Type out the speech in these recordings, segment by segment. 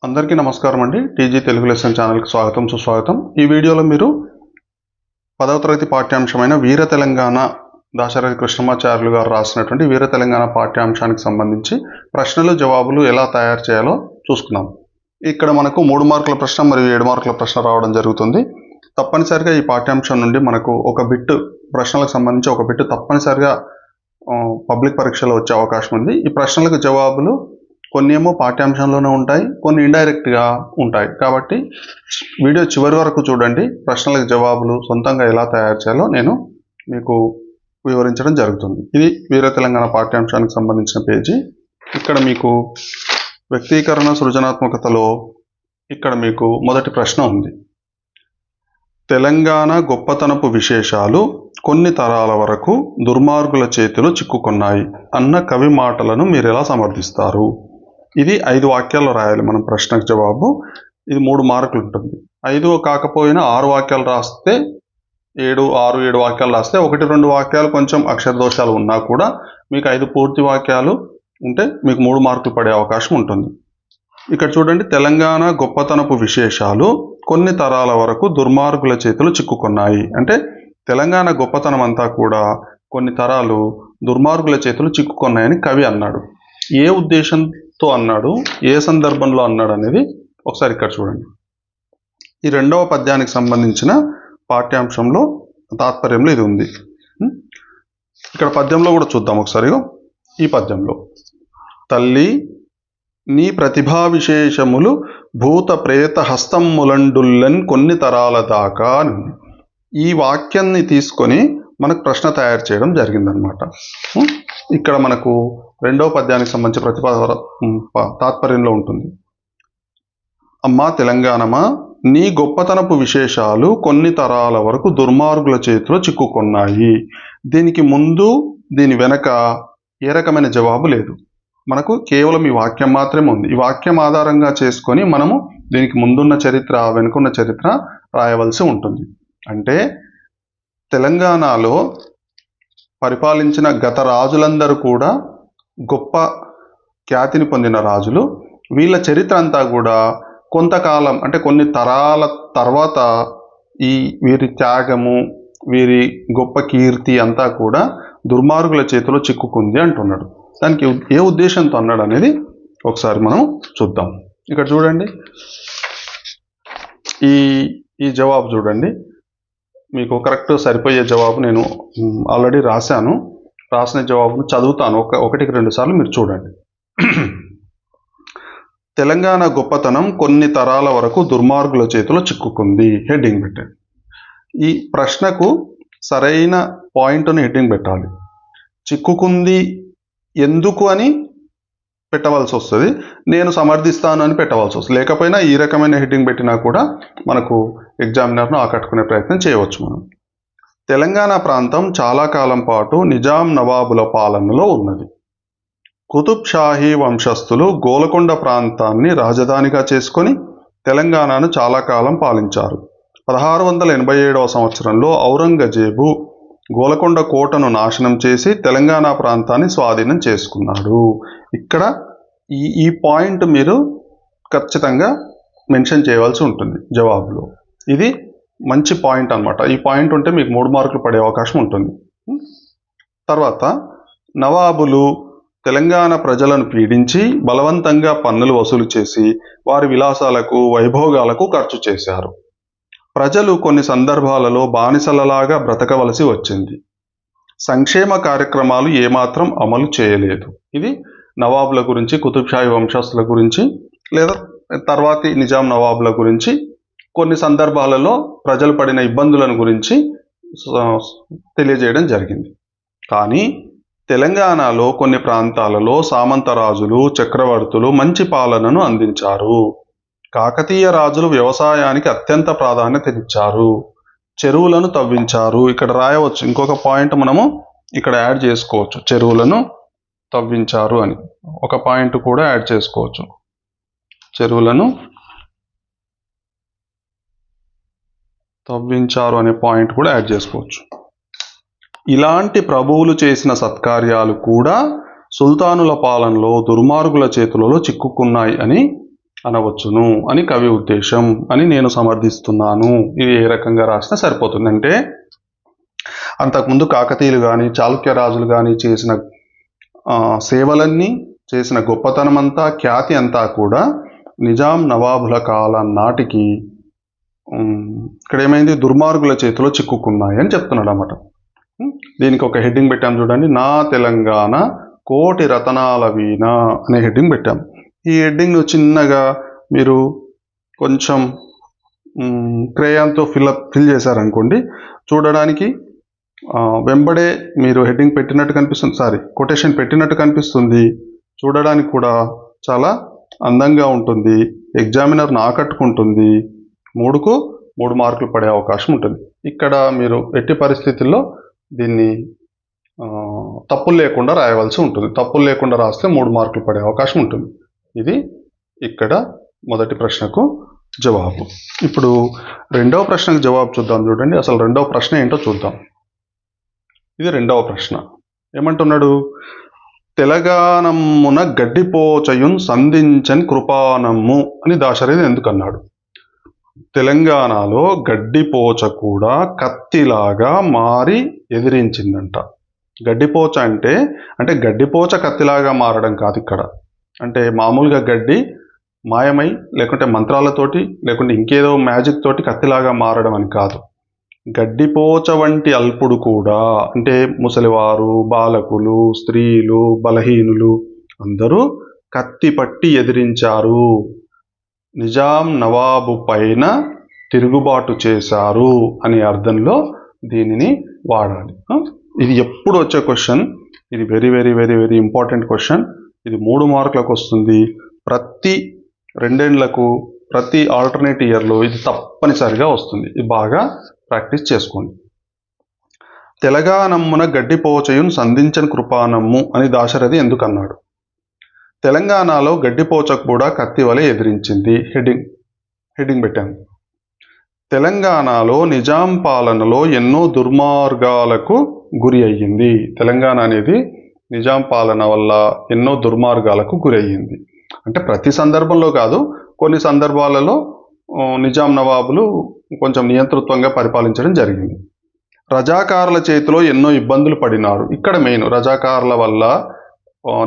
అందరికీ నమస్కారం అండి. టీజీ తెలుగు లెసన్ ఛానల్కి స్వాగతం సుస్వాగతం. ఈ వీడియోలో మీరు 10వ తరగతి పాఠ్యాంశమైన వీర తెలంగాణ దాశరథి కృష్ణమాచార్యులు గారు రాసినటువంటి వీర తెలంగాణ పాఠ్యాంశానికి సంబంధించి ప్రశ్నలు జవాబులు ఎలా తయారు చేయాలో చూసుకున్నాం. ఇక్కడ మనకు 3 మార్కుల ప్రశ్న మరియు 7 మార్కుల ప్రశ్న రావడం జరుగుతుంది. తప్పనిసరిగా ఈ పాఠ్యాంశం నుండి మనకు ఒక బిట్ ప్రశ్నలకు సంబంధించి ఒక బిట్ తప్పనిసరిగా పబ్లిక్ పరీక్షలో వచ్చే అవకాశం ఉంది. ఈ ప్రశ్నలకు జవాబులు కొన్ని ఏమో పాఠ్యాంశంలోనే ఉంటాయి, కొన్ని ఇండైరెక్ట్గా ఉంటాయి. కాబట్టి వీడియో చివరి వరకు చూడండి. ప్రశ్నలకు జవాబులు సొంతంగా ఎలా తయారు చేయాలో నేను మీకు వివరించడం జరుగుతుంది. ఇది వీర తెలంగాణ పాఠ్యాంశానికి సంబంధించిన పేజీ. ఇక్కడ మీకు వ్యక్తీకరణ సృజనాత్మకతలో ఇక్కడ మీకు మొదటి ప్రశ్న ఉంది. తెలంగాణ గొప్పతనపు విశేషాలు కొన్ని తరాల వరకు దుర్మార్గుల చేతిలో చిక్కుకున్నాయి అన్న కవి మాటలను మీరు ఎలా సమర్థిస్తారు? ఇది 5 వాక్యాల్లో రాయాలి మనం ప్రశ్నకు జవాబు. ఇది 3 మార్కులు ఉంటుంది. 5 కాకపోయినా 6 వాక్యాలు రాస్తే 7 వాక్యాలు రాస్తే 1-2 వాక్యాలు కొంచెం అక్షర దోషాలు ఉన్నా కూడా మీకు 5 పూర్తి వాక్యాలు ఉంటే మీకు 3 మార్కులు పడే అవకాశం ఉంటుంది. ఇక్కడ చూడండి, తెలంగాణ గొప్పతనపు విశేషాలు కొన్ని తరాల వరకు దుర్మార్గుల చేతులు చిక్కుకున్నాయి అంటే తెలంగాణ గొప్పతనం అంతా కూడా కొన్ని తరాలు దుర్మార్గుల చేతులు చిక్కుకున్నాయని కవి అన్నాడు. ఏ ఉద్దేశంతో అన్నాడు, ఏ సందర్భంలో అన్నాడు అనేది ఒకసారి ఇక్కడ చూడండి. ఈ 2వ పద్యానికి సంబంధించిన పాఠ్యాంశంలో తాత్పర్యంలో ఇది ఉంది. ఇక్కడ పద్యంలో కూడా చూద్దాం ఒకసారి. ఈ పద్యంలో తల్లి నీ ప్రతిభా విశేషములు భూత ప్రేత హస్తములండుల్లన్ కొన్ని తరాల దాకా. ఈ వాక్యాన్ని తీసుకొని మనకు ప్రశ్న తయారు చేయడం జరిగిందనమాట. ఇక్కడ మనకు 2వ పద్యానికి సంబంధించి తాత్పర్యంలో ఉంటుంది. అమ్మా తెలంగాణమా, నీ గొప్పతనపు విశేషాలు కొన్ని తరాల వరకు దుర్మార్గుల చేతిలో చిక్కుకున్నాయి. దీనికి ముందు దీని వెనక ఏ రకమైన జవాబు లేదు. మనకు కేవలం ఈ వాక్యం మాత్రమే ఉంది. ఈ వాక్యం ఆధారంగా చేసుకొని మనము దీనికి ముందున్న చరిత్ర వెనుకున్న చరిత్ర రాయవలసి ఉంటుంది. అంటే తెలంగాణలో పరిపాలించిన గత రాజులందరూ కూడా గొప్ప ఖ్యాతిని పొందిన రాజులు. వీళ్ళ చరిత్ర అంతా కూడా కొంతకాలం అంటే కొన్ని తరాల తర్వాత వీరి త్యాగము, వీరి గొప్ప కీర్తి అంతా కూడా దుర్మార్గుల చేతిలో చిక్కుకుంది అంటున్నాడు. దానికి ఏ ఉద్దేశంతో అన్నాడు అనేది ఒకసారి మనం చూద్దాం. ఇక్కడ చూడండి, ఈ జవాబు చూడండి. మీకు కరెక్ట్ సరిపోయే జవాబు నేను ఆల్రెడీ రాశాను. రాసిన జవాబును చదువుతాను. 1-2 సార్లు మీరు చూడండి. తెలంగాణ గొప్పతనం కొన్ని తరాల వరకు దుర్మార్గుల చేతిలో చిక్కుకుంది. హెడ్డింగ్ పెట్టండి. ఈ ప్రశ్నకు సరైన పాయింట్ను హెడ్డింగ్ పెట్టాలి. చిక్కుకుంది ఎందుకు అని పెట్టవలసి వస్తుంది, నేను సమర్థిస్తాను అని పెట్టవలసి వస్తుంది. లేకపోయినా ఈ రకమైన హెడ్డింగ్ పెట్టినా కూడా మనకు ఎగ్జామినర్ను ఆకట్టుకునే ప్రయత్నం చేయవచ్చు. మనం తెలంగాణ ప్రాంతం చాలా కాలం పాటు నిజాం నవాబుల పాలనలో ఉన్నది. కుతుబ్ షాహీ వంశస్థులు గోల్కొండ ప్రాంతాన్ని రాజధానిగా చేసుకొని తెలంగాణను చాలా కాలం పాలించారు. 1687వ సంవత్సరంలో ఔరంగజేబు గోల్కొండ కోటను నాశనం చేసి తెలంగాణ ప్రాంతాన్ని స్వాధీనం చేసుకున్నాడు. ఇక్కడ ఈ పాయింట్ మీరు ఖచ్చితంగా మెన్షన్ చేయవలసి ఉంటుంది జవాబులో. ఇది మంచి పాయింట్ అన్నమాట. ఈ పాయింట్ ఉంటే మీకు 3 మార్కులు పడే అవకాశం ఉంటుంది. తర్వాత నవాబులు తెలంగాణ ప్రజలను పీడించి బలవంతంగా పన్నులు వసూలు చేసి వారి విలాసాలకు వైభోగాలకు ఖర్చు చేశారు. ప్రజలు కొన్ని సందర్భాలలో బానిసలలాగా బ్రతకవలసి వచ్చింది. సంక్షేమ కార్యక్రమాలు ఏమాత్రం అమలు చేయలేదు. ఇది నవాబుల గురించి, కుతుబ్షాహీ వంశస్థుల గురించి లేదా తర్వాతి నిజాం నవాబుల గురించి కొన్ని సందర్భాలలో ప్రజలు పడిన ఇబ్బందులను గురించి తెలియజేయడం జరిగింది. కానీ తెలంగాణలో కొన్ని ప్రాంతాలలో సామంతరాజులు, చక్రవర్తులు మంచి పాలనను అందించారు. కాకతీయ రాజులు వ్యవసాయానికి అత్యంత ప్రాధాన్యతనిచ్చారు, చెరువులను తవ్వించారు. ఇక్కడ రాయవచ్చు, ఇంకొక పాయింట్ మనము ఇక్కడ యాడ్ చేసుకోవచ్చు. చెరువులను తవ్వించారు అని ఒక పాయింట్ కూడా యాడ్ చేసుకోవచ్చు. చెరువులను తవ్వించారు అనే పాయింట్ కూడా యాడ్ చేసుకోవచ్చు. ఇలాంటి ప్రభువులు చేసిన సత్కార్యాలు కూడా సుల్తానుల పాలనలో దుర్మార్గుల చేతులలో చిక్కుకున్నాయి అని అనవచ్చును అని కవి ఉద్దేశం అని నేను సమర్థిస్తున్నాను. ఇది ఏ రకంగా రాసినా సరిపోతుంది. అంటే అంతకుముందు కాకతీయులు కానీ చాళుక్య రాజులు కానీ చేసిన సేవలన్నీ, చేసిన గొప్పతనమంతా, ఖ్యాతి అంతా కూడా నిజాం నవాబుల కాలం నాటికి ఇక్కడ ఏమైంది, దుర్మార్గుల చేతిలో చిక్కుకున్నాయి అని చెప్తున్నాడు అన్నమాట. దీనికి ఒక హెడ్డింగ్ పెట్టాం చూడండి, నా తెలంగాణ కోటి రతనాల వీణ అనే హెడ్డింగ్ పెట్టాం. ఈ హెడ్డింగ్ను చిన్నగా మీరు కొంచెం క్రేయాన్తో ఫిల్ చేశారనుకోండి, చూడడానికి వెంబడే మీరు హెడ్డింగ్ పెట్టినట్టు కనిపిస్తుంది, కొటేషన్ పెట్టినట్టు కనిపిస్తుంది, చూడడానికి కూడా చాలా అందంగా ఉంటుంది, ఎగ్జామినర్ని ఆకట్టుకుంటుంది, 3కు 3 మార్కులు పడే అవకాశం ఉంటుంది. ఇక్కడ మీరు ఎట్టి పరిస్థితుల్లో దీన్ని తప్పులు లేకుండా రాయవలసి ఉంటుంది. తప్పులు లేకుండా రాస్తే 3 మార్కులు పడే అవకాశం ఉంటుంది. ఇది ఇక్కడ మొదటి ప్రశ్నకు జవాబు. ఇప్పుడు రెండవ ప్రశ్నకు జవాబు చూద్దాం. చూడండి, అసలు రెండవ ప్రశ్న ఏంటో చూద్దాం. ఇది రెండవ ప్రశ్న. ఏమంటున్నాడు, తెలంగాణమున గడ్డిపోచయున్ సంధించన్ కృపానమ్ము అని దాశరథి ఎందుకన్నాడు? తెలంగాణలో గడ్డిపోచ కూడా కత్తిలాగా మారి ఎదిరించిందంట. గడ్డిపోచ అంటే గడ్డిపోచ కత్తిలాగా మారడం కాదు ఇక్కడ. అంటే మామూలుగా గడ్డి మాయమై, లేకుంటే మంత్రాలతోటి, లేకుంటే ఇంకేదో మ్యాజిక్ తోటి కత్తిలాగా మారడం అని కాదు. గడ్డిపోచ వంటి అల్పుడు కూడా, అంటే ముసలివారు, బాలకులు, స్త్రీలు, బలహీనులు అందరూ కత్తి పట్టి ఎదిరించారు, నిజాం నవాబు పైన తిరుగుబాటు చేశారు అనే అర్థంలో దీనిని వాడాలి. ఇది ఎప్పుడు వచ్చే క్వశ్చన్, ఇది very very very very important question. ఇది 3 మార్కులకు వస్తుంది. ప్రతి 2 ఏళ్లకు, ప్రతి ఆల్టర్నేట్ ఇయర్లో ఇది తప్పనిసరిగా వస్తుంది. ఇది బాగా ప్రాక్టీస్ చేసుకోండి. తెలంగాణమున గడ్డిపోచయున్ సంధించని కృపానమ్ము అని దాశరథి ఎందుకన్నాడు? తెలంగాణలో గడ్డిపోచ కూడా కత్తి వలె ఎదిరించింది. హెడ్డింగ్ పెట్టాను. తెలంగాణలో నిజాం పాలనలో ఎన్నో దుర్మార్గాలకు గురి అయ్యింది. తెలంగాణ అనేది నిజాం పాలన వల్ల ఎన్నో దుర్మార్గాలకు గురి అయ్యింది. అంటే ప్రతి సందర్భంలో కాదు, కొన్ని సందర్భాలలో నిజాం నవాబులు కొంచెం నియంతృత్వంగా పరిపాలించడం జరిగింది. రజాకారుల చేతిలో ఎన్నో ఇబ్బందులు పడినారు. ఇక్కడ మెయిన్, రజాకారుల వల్ల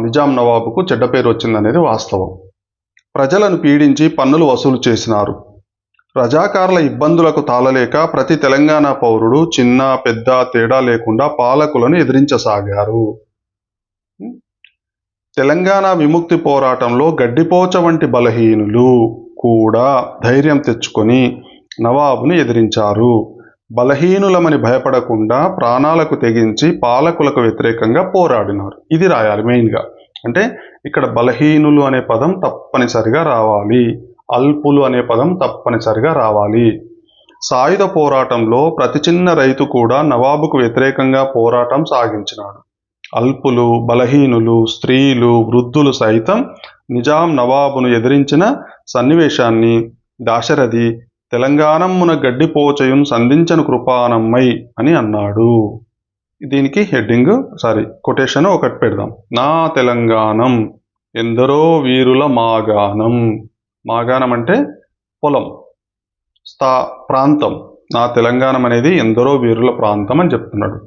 నిజాం నవాబుకు చెడ్డ పేరు వచ్చిందనేది వాస్తవం. ప్రజలను పీడించి పన్నులు వసూలు చేసినారు. రజాకారుల ఇబ్బందులకు తాళలేక ప్రతి తెలంగాణ పౌరుడు చిన్న పెద్ద తేడా లేకుండా పాలకులను ఎదిరించసాగారు. తెలంగాణ విముక్తి పోరాటంలో గడ్డిపోచ వంటి బలహీనులు కూడా ధైర్యం తెచ్చుకొని నవాబును ఎదిరించారు. బలహీనులమని భయపడకుండా ప్రాణాలకు తెగించి పాలకులకు వ్యతిరేకంగా పోరాడినారు. ఇది రాయాలి మెయిన్గా. అంటే ఇక్కడ బలహీనులు అనే పదం తప్పనిసరిగా రావాలి, అల్పులు అనే పదం తప్పనిసరిగా రావాలి. సాయుధ పోరాటంలో ప్రతి చిన్న రైతు కూడా నవాబుకు వ్యతిరేకంగా పోరాటం సాగించినాడు. అల్పులు, బలహీనులు, స్త్రీలు, వృద్ధులు సైతం నిజాం నవాబును ఎదిరించిన సన్నివేశాన్ని దాశరథి తెలంగాణమున గడ్డిపోచయున్ సంధించను కృపానమ్మై అని అన్నాడు. దీనికి కొటేషన్ ఒకటి పెడదాం. నా తెలంగాణం ఎందరో వీరుల మాగాణం. మాగాణం అంటే పొలం, ప్రాంతం. నా తెలంగాణం అనేది ఎందరో వీరుల ప్రాంతం అని చెప్తున్నాడు.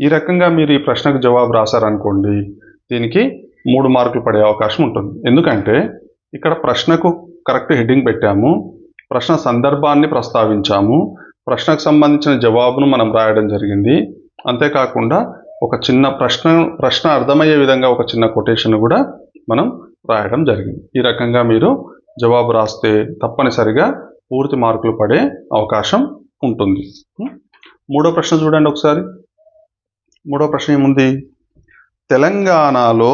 ఈ రకంగా మీరు ఈ ప్రశ్నకు జవాబు రాశారనుకోండి, దీనికి 3 మార్కులు పడే అవకాశం ఉంటుంది. ఎందుకంటే ఇక్కడ ప్రశ్నకు కరెక్ట్ హెడ్డింగ్ పెట్టాము, ప్రశ్న సందర్భాన్ని ప్రస్తావించాము, ప్రశ్నకు సంబంధించిన జవాబును మనం రాయడం జరిగింది. అంతేకాకుండా ఒక చిన్న ప్రశ్న అర్థమయ్యే విధంగా ఒక చిన్న కొటేషన్ కూడా మనం రాయడం జరిగింది. ఈ రకంగా మీరు జవాబు రాస్తే తప్పనిసరిగా పూర్తి మార్కులు పడే అవకాశం ఉంటుంది. 3వ ప్రశ్న చూడండి ఒకసారి. 3వ ప్రశ్న ఏముంది? తెలంగాణలో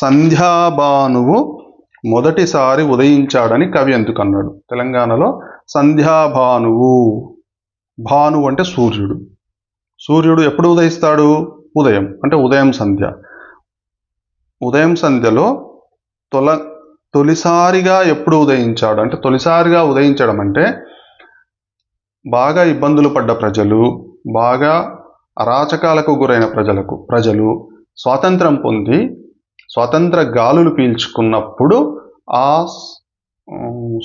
సంధ్యాభానువు మొదటిసారి ఉదయించాడని కవి ఎందుకన్నాడు? తెలంగాణలో సంధ్యాభానువు, భానువు అంటే సూర్యుడు. సూర్యుడు ఎప్పుడు ఉదయిస్తాడు? ఉదయం, అంటే ఉదయం సంధ్య. ఉదయం సంధ్యలో తొలిసారిగా ఎప్పుడు ఉదయించాడు అంటే, తొలిసారిగా ఉదయించడం అంటే బాగా ఇబ్బందులు పడ్డ ప్రజలు, బాగా అరాచకాలకు గురైన ప్రజలు స్వాతంత్రం పొంది స్వాతంత్ర గాలులు పీల్చుకున్నప్పుడు ఆ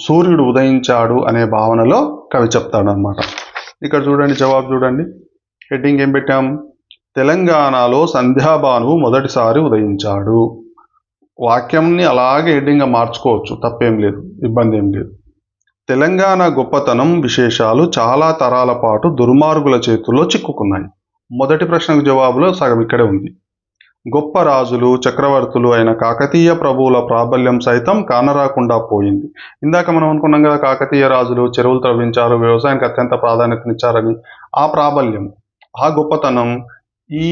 సూర్యుడు ఉదయించాడు అనే భావనలో కవి చెప్తాడు అనమాట. ఇక్కడ చూడండి, జవాబు చూడండి. హెడ్డింగ్ ఏం పెట్టాం? తెలంగాణలో సంధ్యాభానువు మొదటిసారి ఉదయించాడు. వాక్యంని అలాగే హెడ్డింగ్గా మార్చుకోవచ్చు, తప్పేం లేదు, ఇబ్బంది ఏం లేదు. తెలంగాణ గొప్పతనం విశేషాలు చాలా తరాల పాటు దుర్మార్గుల చేతుల్లో చిక్కుకున్నాయి. మొదటి ప్రశ్నకు జవాబులో సగం ఇక్కడే ఉంది. గొప్ప రాజులు చక్రవర్తులు అయిన కాకతీయ ప్రభువుల ప్రాబల్యం సైతం కానరాకుండా పోయింది. ఇందాక మనం అనుకున్నాం కదా, కాకతీయ రాజులు చెరువులు త్రవ్వించారు, వ్యవసాయానికి అత్యంత ప్రాధాన్యతనిచ్చారని. ఆ ప్రాబల్యం, ఆ గొప్పతనం ఈ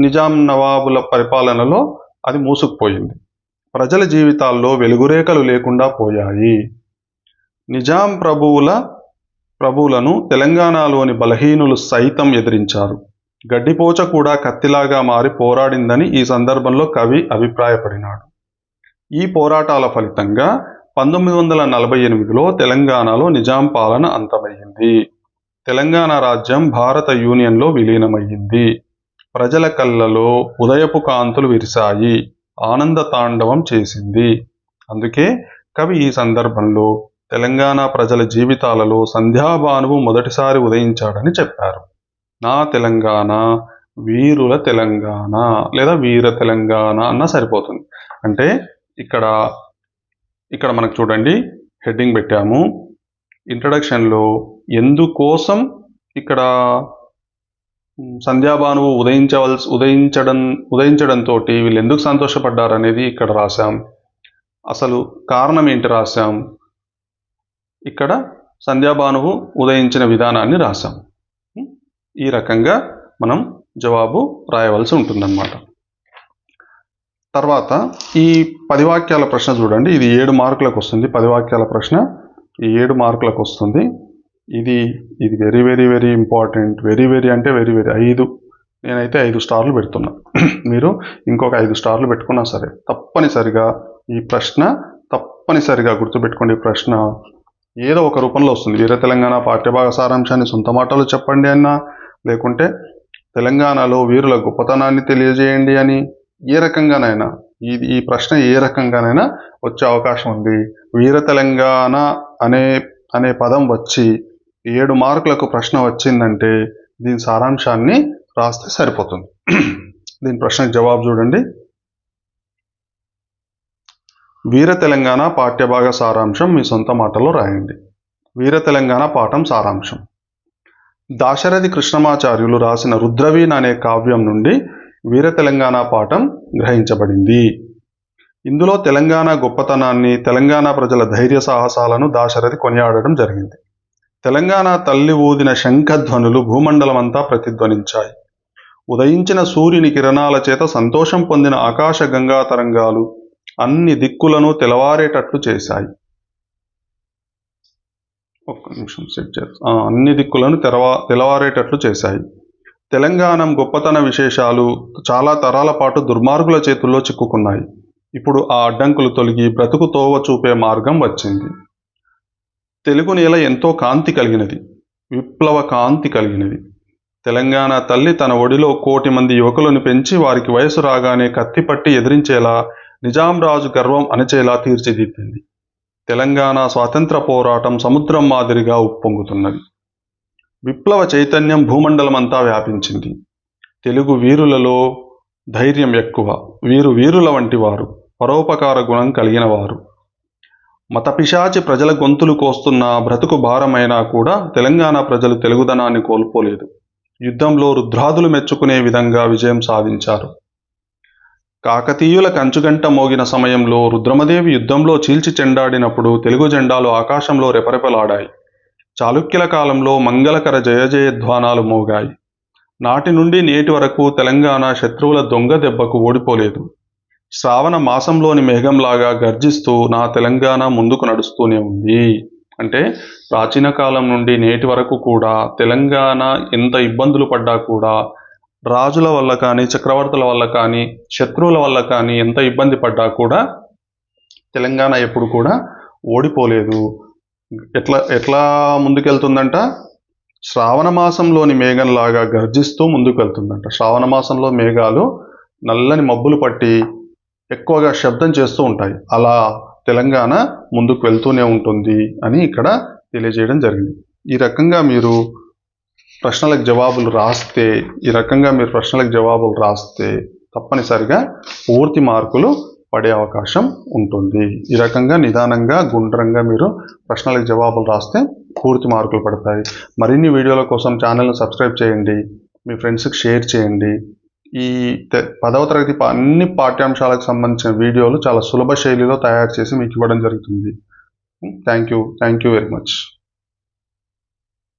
నిజాం నవాబుల పరిపాలనలో అది మూసుకుపోయింది. ప్రజల జీవితాల్లో వెలుగురేఖలు లేకుండా పోయాయి. నిజాం ప్రభువులను తెలంగాణలోని బలహీనులు సైతం ఎదిరించారు. గడ్డిపోచ కూడా కత్తిలాగా మారి పోరాడిందని ఈ సందర్భంలో కవి అభిప్రాయపడినాడు. ఈ పోరాటాల ఫలితంగా 1948లో తెలంగాణలో నిజాం పాలన అంతమయ్యింది. తెలంగాణ రాజ్యం భారత యూనియన్లో విలీనమయ్యింది. ప్రజల కళ్ళలో ఉదయపు కాంతులు విరిశాయి, ఆనంద తాండవం చేసింది. అందుకే కవి ఈ సందర్భంలో తెలంగాణ ప్రజల జీవితాలలో సంధ్యాభానువు మొదటిసారి ఉదయించాడని చెప్పారు. నా తెలంగాణ వీరుల తెలంగాణ లేదా వీర తెలంగాణ అన్న సరిపోతుంది. అంటే ఇక్కడ మనకు చూడండి, హెడ్డింగ్ పెట్టాము. ఇంట్రడక్షన్లో ఎందుకోసం ఇక్కడ సంధ్యాభానువు ఉదయించడంతో వీళ్ళు ఎందుకు సంతోషపడ్డారు అనేది ఇక్కడ రాశాం. అసలు కారణం ఏంటి రాశాం. ఇక్కడ సంధ్యాభానువు ఉదయించిన విధానాన్ని రాశాం. ఈ రకంగా మనం జవాబు రాయవలసి ఉంటుందన్నమాట. తర్వాత ఈ 10 వాక్యాల ప్రశ్న చూడండి. ఇది 7 మార్కులకు వస్తుంది. 10 వాక్యాల ప్రశ్న ఈ 7 మార్కులకు వస్తుంది. ఇది very very very important. Very అంటే వెరీ 5. నేనైతే 5 స్టార్లు పెడుతున్నా. మీరు ఇంకొక 5 స్టార్లు పెట్టుకున్నా సరే తప్పనిసరిగా ఈ ప్రశ్న తప్పనిసరిగా గుర్తుపెట్టుకోండి. ఈ ప్రశ్న ఏదో ఒక రూపంలో వస్తుంది. వీర తెలంగాణ పాఠ్యభాగ సారాంశాన్ని సొంత మాటలు చెప్పండి అన్నా, లేకుంటే తెలంగాణలో వీరుల గొప్పతనాన్ని తెలియజేయండి అని, ఏ రకంగానైనా ఈ ప్రశ్న ఏ రకంగానైనా వచ్చే అవకాశం ఉంది. వీర తెలంగాణ అనే పదం వచ్చి 7 మార్కులకు ప్రశ్న వచ్చిందంటే దీని సారాంశాన్ని రాస్తే సరిపోతుంది. దీని ప్రశ్నకు జవాబు చూడండి. వీర తెలంగాణ పాఠ్యభాగ సారాంశం మీ సొంత మాటలో రాయండి. వీర తెలంగాణ పాఠం సారాంశం. దాశరథి కృష్ణమాచార్యులు రాసిన రుద్రవీణ అనే కావ్యం నుండి వీర తెలంగాణ పాఠం గ్రహించబడింది. ఇందులో తెలంగాణ గొప్పతనాన్ని, తెలంగాణ ప్రజల ధైర్య సాహసాలను దాశరథి కొనియాడడం జరిగింది. తెలంగాణ తల్లి ఊదిన శంఖధ్వనులు భూమండలమంతా ప్రతిధ్వనించాయి. ఉదయించిన సూర్యుని కిరణాల చేత సంతోషం పొందిన ఆకాశ గంగా తరంగాలు అన్ని దిక్కులను తెలవారేటట్లు చేశాయి. ఒక్క నిమిషం సెట్ చేస్తా. అన్ని దిక్కులను తెలవారేటట్లు చేశాయి. తెలంగాణ గొప్పతన విశేషాలు చాలా తరాల పాటు దుర్మార్గుల చేతుల్లో చిక్కుకున్నాయి. ఇప్పుడు ఆ అడ్డంకులు తొలగి బ్రతుకు తోవ చూపే మార్గం వచ్చింది. తెలుగు నేల ఎంతో కాంతి కలిగినది, విప్లవ కాంతి కలిగినది. తెలంగాణ తల్లి తన ఒడిలో 1 కోటి మంది యువకులను పెంచి వారికి వయసు రాగానే కత్తిపట్టి ఎదిరించేలా, నిజాం రాజు గర్వం అణచేలా తీర్చిదిద్దింది. తెలంగాణ స్వాతంత్ర పోరాటం సముద్రం మాదిరిగా ఉప్పొంగుతున్నది. విప్లవ చైతన్యం భూమండలమంతా వ్యాపించింది. తెలుగు వీరులలో ధైర్యం ఎక్కువ. వీరుల వంటి వారు, పరోపకార గుణం కలిగిన వారు. మతపిశాచి ప్రజల గొంతులు కోస్తున్న బ్రతుకు భారమైనా కూడా తెలంగాణ ప్రజలు తెలుగుదనాన్ని కోల్పోలేదు. యుద్ధంలో రుద్రాదులు మెచ్చుకునే విధంగా విజయం సాధించారు. కాకతీయుల కంచుగంట మోగిన సమయంలో రుద్రమదేవి యుద్ధంలో చీల్చి చెండాడినప్పుడు తెలుగు జెండాలు ఆకాశంలో రెపరెపలాడాయి. చాళుక్యుల కాలంలో మంగళకర జయజయధ్వానాలు మోగాయి. నాటి నుండి నేటి వరకు తెలంగాణ శత్రువుల దొంగ దెబ్బకు ఓడిపోలేదు. శ్రావణ మాసంలోని మేఘంలాగా గర్జిస్తూ నా తెలంగాణ ముందుకు నడుస్తూనే ఉంది. అంటే ప్రాచీన కాలం నుండి నేటి వరకు కూడా తెలంగాణ ఎంత ఇబ్బందులు పడ్డా కూడా, రాజుల వల్ల కానీ, చక్రవర్తుల వల్ల కానీ, శత్రువుల వల్ల కానీ ఎంత ఇబ్బంది పడ్డా కూడా తెలంగాణ ఎప్పుడు కూడా ఓడిపోలేదు. ఎట్లా ముందుకెళ్తుందంట? శ్రావణ మాసంలోని మేఘంలాగా గర్జిస్తూ ముందుకు వెళ్తుందంట. శ్రావణ మాసంలో మేఘాలు నల్లని మబ్బులు పట్టి ఎక్కువగా శబ్దం చేస్తూ ఉంటాయి. అలా తెలంగాణ ముందుకు వెళ్తూనే ఉంటుంది అని ఇక్కడ తెలియజేయడం జరిగింది. ఈ రకంగా మీరు ప్రశ్నలకు జవాబులు రాస్తే తప్పనిసరిగా పూర్తి మార్కులు పడే అవకాశం ఉంటుంది. ఈ రకంగా నిదానంగా గుండ్రంగా మీరు ప్రశ్నలకు జవాబులు రాస్తే పూర్తి మార్కులు పడతాయి. మరిన్ని వీడియోల కోసం ఛానల్ని సబ్స్క్రైబ్ చేయండి, మీ ఫ్రెండ్స్కి షేర్ చేయండి. ఈ 10వ తరగతి అన్ని పాఠ్యాంశాలకు సంబంధించిన వీడియోలు చాలా సులభ శైలిలో తయారు చేసి మీకు ఇవ్వడం జరుగుతుంది. Thank you very much.